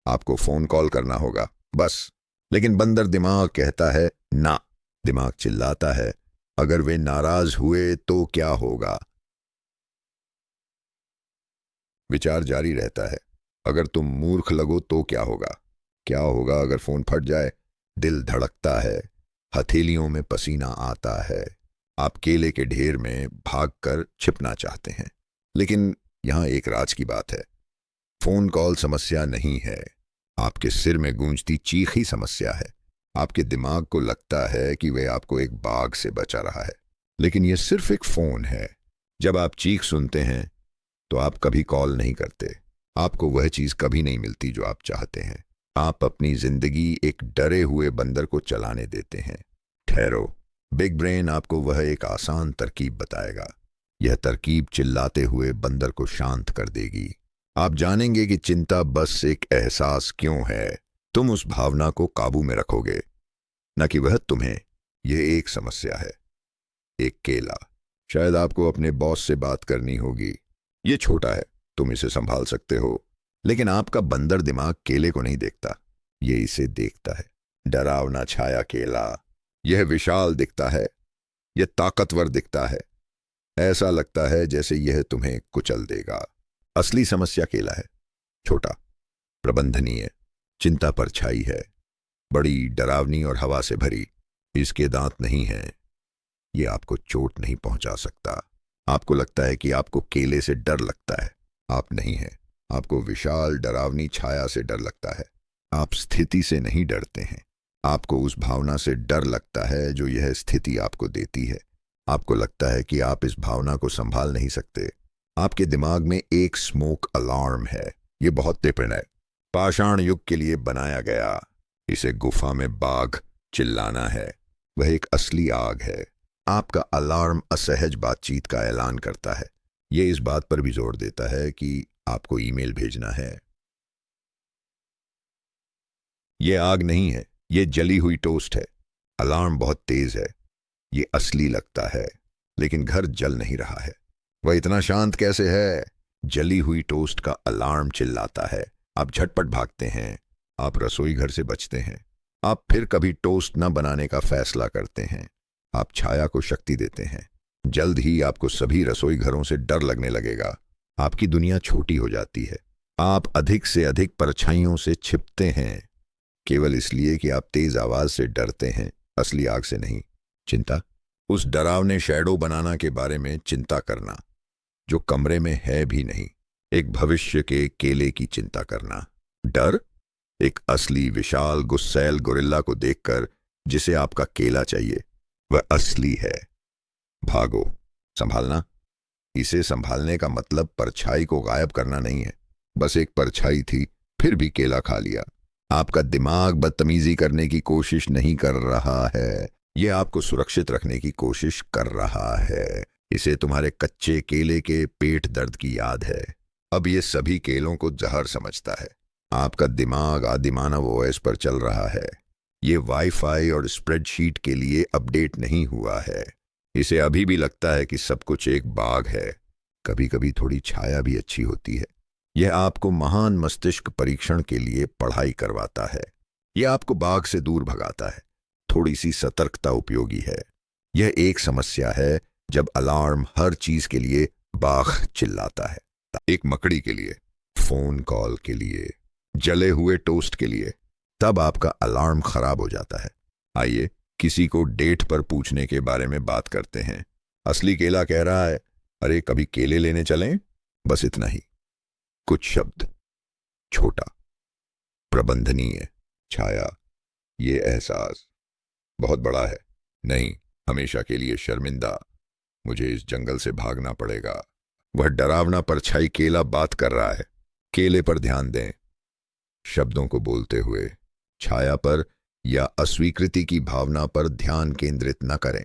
आपको phone call करना होगा, बस। लेकिन बंदर दिमाग कहता है ना। दिमाग चिल्लाता है, अगर वे नाराज हुए तो क्या होगा। विचार जारी रहता है, अगर तुम मूर्ख लगो तो क्या होगा। क्या होगा अगर फोन फट जाए। दिल धड़कता है, हथेलियों में पसीना आता है। आप केले के ढेर में भागकर छिपना चाहते हैं। लेकिन यहां एक राज की बात है, फोन कॉल समस्या नहीं है, आपके सिर में गूंजती चीख ही समस्या है। आपके दिमाग को लगता है कि वह आपको एक बाघ से बचा रहा है, लेकिन यह सिर्फ एक फोन है। जब आप चीख सुनते हैं तो आप कभी कॉल नहीं करते। आपको वह चीज कभी नहीं मिलती जो आप चाहते हैं। आप अपनी जिंदगी एक डरे हुए बंदर को चलाने देते हैं। ठहरो, बिग ब्रेन आपको वह एक आसान तरकीब बताएगा। यह तरकीब चिल्लाते हुए बंदर को शांत कर देगी। आप जानेंगे कि चिंता बस एक एहसास क्यों है। तुम उस भावना को काबू में रखोगे, न कि वह तुम्हें। यह एक समस्या है, एक केला। शायद आपको अपने बॉस से बात करनी होगी। ये छोटा है, तुम इसे संभाल सकते हो। लेकिन आपका बंदर दिमाग केले को नहीं देखता, ये इसे देखता है। डरावना छाया केला, यह विशाल दिखता है, यह ताकतवर दिखता है। ऐसा लगता है जैसे यह तुम्हें कुचल देगा। असली समस्या केला है, छोटा, प्रबंधनीय। चिंता पर छाई है, बड़ी, डरावनी और हवा से भरी। इसके दांत नहीं हैं, ये आपको चोट नहीं पहुंचा सकता। आपको लगता है कि आपको केले से डर लगता है, आप नहीं हैं। आपको विशाल डरावनी छाया से डर लगता है। आप स्थिति से नहीं डरते हैं, आपको उस भावना से डर लगता है जो यह स्थिति आपको देती है। आपको लगता है कि आप इस भावना को संभाल नहीं सकते। आपके दिमाग में एक स्मोक अलार्म है, ये बहुत तीव्र है, पाषाण युग के लिए बनाया गया। इसे गुफा में बाघ चिल्लाना है, वह एक असली आग है। आपका अलार्म असहज बातचीत का ऐलान करता है। यह इस बात पर भी जोर देता है कि आपको ईमेल भेजना है। यह आग नहीं है, यह जली हुई टोस्ट है। अलार्म बहुत तेज है, ये असली लगता है, लेकिन घर जल नहीं रहा है। वह इतना शांत कैसे है। जली हुई टोस्ट का अलार्म चिल्लाता है। आप झटपट भागते हैं, आप रसोई घर से बचते हैं। आप फिर कभी टोस्ट न बनाने का फैसला करते हैं। आप छाया को शक्ति देते हैं। जल्द ही आपको सभी रसोई घरों से डर लगने लगेगा। आपकी दुनिया छोटी हो जाती है। आप अधिक से अधिक परछाइयों से छिपते हैं, केवल इसलिए कि आप तेज आवाज से डरते हैं, असली आग से नहीं। चिंता, उस डरावने शैडो बनाना के बारे में चिंता करना जो कमरे में है भी नहीं। एक भविष्य के केले की चिंता करना। डर, एक असली विशाल गुस्सैल गोरिल्ला को देखकर जिसे आपका केला चाहिए, वह असली है। भागो। संभालना, इसे संभालने का मतलब परछाई को गायब करना नहीं है। बस एक परछाई थी, फिर भी केला खा लिया। आपका दिमाग बदतमीजी करने की कोशिश नहीं कर रहा है, यह आपको सुरक्षित रखने की कोशिश कर रहा है। इसे तुम्हारे कच्चे केले के पेट दर्द की याद है। अब ये सभी केलों को जहर समझता है। आपका दिमाग आदिमानव ओएस पर चल रहा है। ये वाईफाई और स्प्रेडशीट के लिए अपडेट नहीं हुआ है। इसे अभी भी लगता है कि सब कुछ एक बाग है। कभी कभी थोड़ी छाया भी अच्छी होती है। यह आपको महान मस्तिष्क परीक्षण के लिए पढ़ाई करवाता है। यह आपको बाग से दूर भगाता है। थोड़ी सी सतर्कता उपयोगी है। यह एक समस्या है जब अलार्म हर चीज के लिए बाघ चिल्लाता है। एक मकड़ी के लिए, फोन कॉल के लिए, जले हुए टोस्ट के लिए, तब आपका अलार्म खराब हो जाता है। आइए किसी को डेट पर पूछने के बारे में बात करते हैं। असली केला कह रहा है, अरे कभी केले लेने चलें। बस इतना ही। कुछ शब्द, छोटा, प्रबंधनीय, छाया। ये एहसास बहुत बड़ा है। नहीं, हमेशा के लिए शर्मिंदा। मुझे इस जंगल से भागना पड़ेगा। वह डरावना परछाई केला बात कर रहा है। केले पर ध्यान दें, शब्दों को बोलते हुए। छाया पर या अस्वीकृति की भावना पर ध्यान केंद्रित न करें।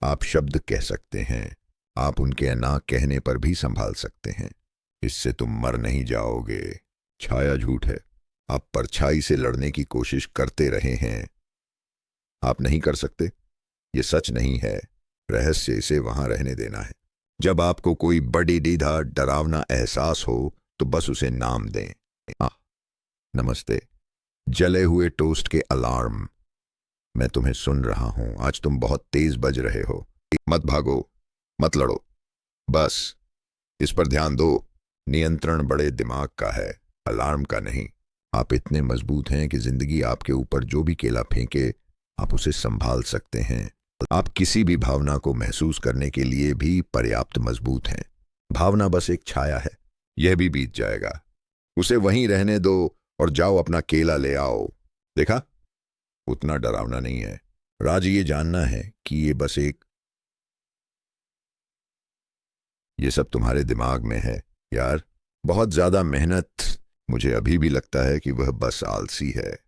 आप शब्द कह सकते हैं, आप उनके ना कहने पर भी संभाल सकते हैं। इससे तुम मर नहीं जाओगे। छाया झूठ है। आप परछाई से लड़ने की कोशिश करते रहे हैं, आप नहीं कर सकते। ये सच नहीं है। रहस्य इसे वहां रहने देना है। जब आपको कोई बड़ी दीदा डरावना एहसास हो तो बस उसे नाम दें। आह, नमस्ते। जले हुए टोस्ट के अलार्म, मैं तुम्हें सुन रहा हूं। आज तुम बहुत तेज बज रहे हो। मत भागो, मत लड़ो, बस इस पर ध्यान दो। नियंत्रण बड़े दिमाग का है, अलार्म का नहीं। आप इतने मजबूत हैं कि जिंदगी आपके ऊपर जो भी केला फेंके आप उसे संभाल सकते हैं। आप किसी भी भावना को महसूस करने के लिए भी पर्याप्त मजबूत हैं। भावना बस एक छाया है, यह भी बीत जाएगा। उसे वहीं रहने दो और जाओ अपना केला ले आओ। देखा, उतना डरावना नहीं है। राज ये जानना है कि ये सब तुम्हारे दिमाग में है यार। बहुत ज्यादा मेहनत। मुझे अभी भी लगता है कि वह बस आलसी है।